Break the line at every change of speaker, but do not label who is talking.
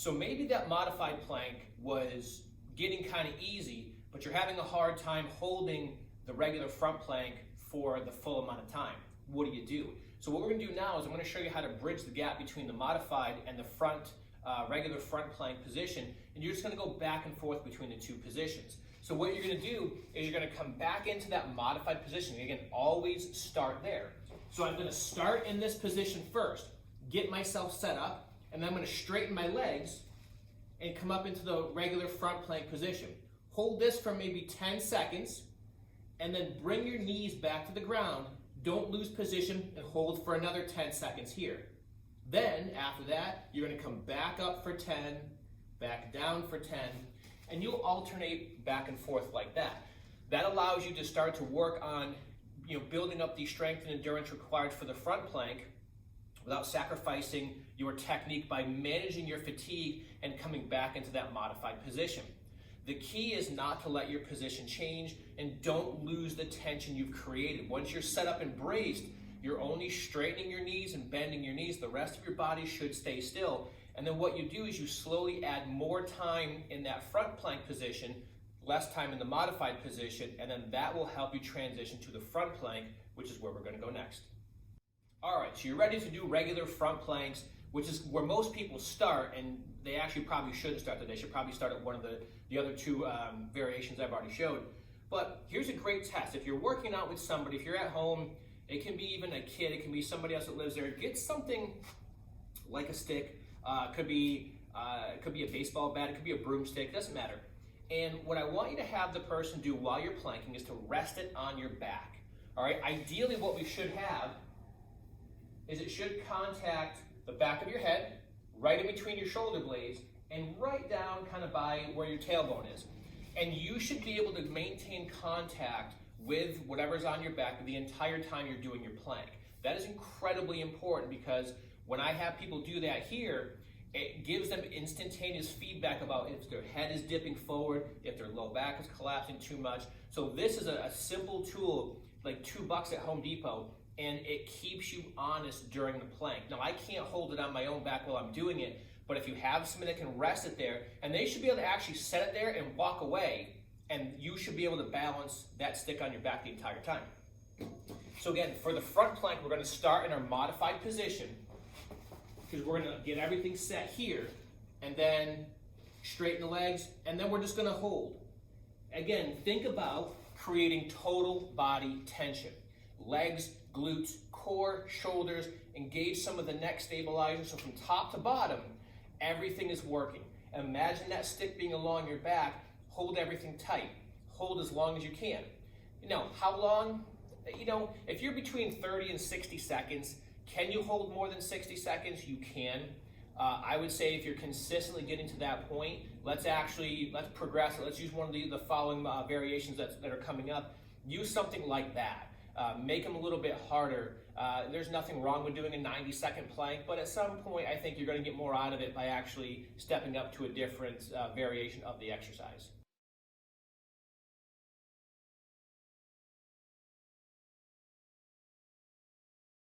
So maybe that modified plank was getting kind of easy, but you're having a hard time holding the regular front plank for the full amount of time. What do you do? So what we're gonna do now is I'm gonna show you how to bridge the gap between the modified and the front, regular front plank position, and you're just gonna go back and forth between the two positions. So what you're gonna do is you're gonna come back into that modified position. Again, always start there. So I'm gonna start in this position first, get myself set up, and then I'm gonna straighten my legs and come up into the regular front plank position. Hold this for maybe 10 seconds, and then bring your knees back to the ground. Don't lose position and hold for another 10 seconds here. Then, after that, you're gonna come back up for 10, back down for 10, and you'll alternate back and forth like that. That allows you to start to work on building up the strength and endurance required for the front plank without sacrificing your technique by managing your fatigue and coming back into that modified position. The key is not to let your position change, and don't lose the tension you've created. Once you're set up and braced, you're only straightening your knees and bending your knees. The rest of your body should stay still. And then what you do is you slowly add more time in that front plank position, less time in the modified position, and then that will help you transition to the front plank, which is where we're going to go next. All right, so you're ready to do regular front planks, which is where most people start, and they actually probably shouldn't start there. They should probably start at one of the other two variations I've already showed. But here's a great test. If you're working out with somebody, if you're at home, it can be even a kid, it can be somebody else that lives there. Get something like a stick. Could be a baseball bat, it could be a broomstick, it doesn't matter. And what I want you to have the person do while you're planking is to rest it on your back. All right, ideally what we should have is it should contact the back of your head, right in between your shoulder blades, and right down kind of by where your tailbone is. And you should be able to maintain contact with whatever's on your back the entire time you're doing your plank. That is incredibly important, because when I have people do that here, it gives them instantaneous feedback about if their head is dipping forward, if their low back is collapsing too much. So this is a simple tool, like $2 at Home Depot, and it keeps you honest during the plank. Now, I can't hold it on my own back while I'm doing it, but if you have somebody that can rest it there, and they should be able to actually set it there and walk away, and you should be able to balance that stick on your back the entire time. So again, for the front plank, we're going to start in our modified position, because we're going to get everything set here, and then straighten the legs, and then we're just going to hold. Again, think about creating total body tension. Legs, glutes, core, shoulders, engage some of the neck stabilizers, so from top to bottom, everything is working. Imagine that stick being along your back. Hold everything tight. Hold as long as you can. How long? If you're between 30 and 60 seconds, can you hold more than 60 seconds? You can. I would say if you're consistently getting to that point, let's progress. Let's use one of the following variations that are coming up. Use something like that. Make them a little bit harder. There's nothing wrong with doing a 90-second plank, but at some point I think you're going to get more out of it by actually stepping up to a different variation of the exercise.